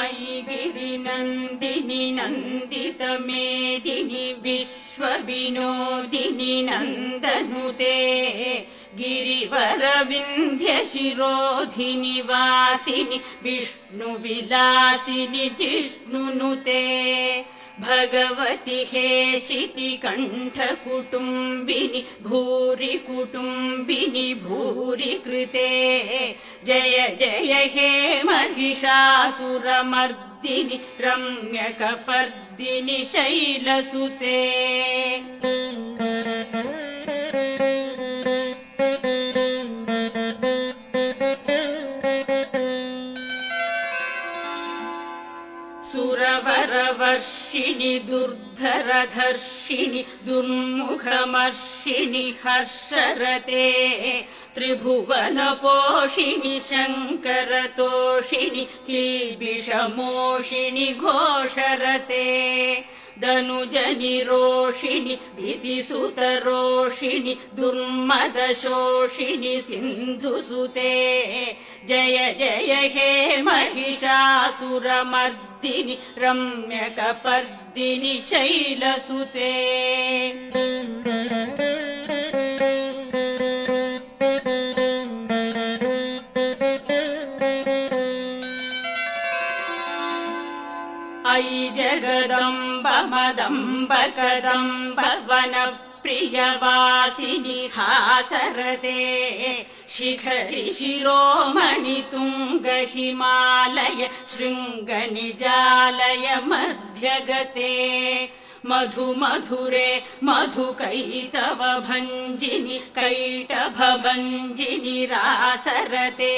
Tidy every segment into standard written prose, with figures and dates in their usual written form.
अयि गिरिनन्दिनि नन्दितमेदिनि विश्वविनोदिनि नन्दनुते गिरिवरविन्ध्यशिरोधिनि वासिनि विष्णुविलासिनि जिष्णुनुते भगवति हेशिति कण्ठकुटुम्बिनि भूरि कुटुम्बिनि भूरि कृते जय जय हे महिषासुरमर्दिनि रम्यकपर्दिनि शैलसुते सुरवरवर्षिणि दुर्धरधर्षिणि दुर्मुखमर्षिणि हर्षरते त्रिभुवनपोषिणि शङ्करतोषिणि किल्बिषमोषिणि घोषरते दनुजनिरोषिणि दितिसुतरोषिणि दुर्मदशोषिणि सिन्धुसुते जय जय हे महिषासुरमर्दिनि रम्यकपर्दिनि शैलसुते अयि जगदम्ब मदम्ब कदम्ब वनप्रियवासिनि हासरते शिखरि शिरोमणि तुङ्ग हिमालय शृङ्गनिजालय मध्यगते मधु मधुरे मधुकैतव भञ्जिनि कैटभभञ्जिनि रासरते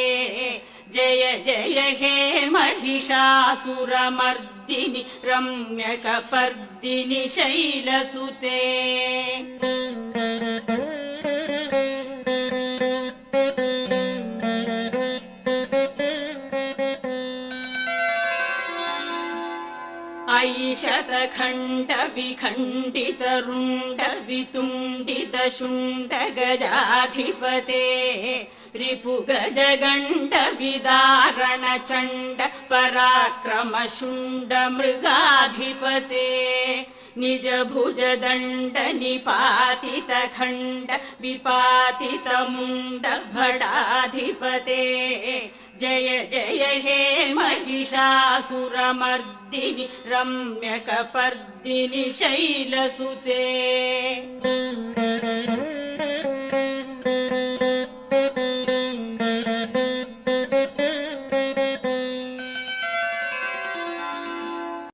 जय जय हे महिषासुरमर्दिनि रम्यकपर्दिनि शैलसुते अयि शतखण्ड विखण्डित रुण्ड वितुण्डित शुण्ड गजाधिपते रिपुगजगण्ड विदारण चण्ड पराक्रम शुण्ड मृगाधिपते निज भुज दण्ड निपातित खण्ड विपातित मुण्ड भडाधिपते जय जय हे महिषासुरमर्दिनि रम्यकपर्दिनि शैलसुते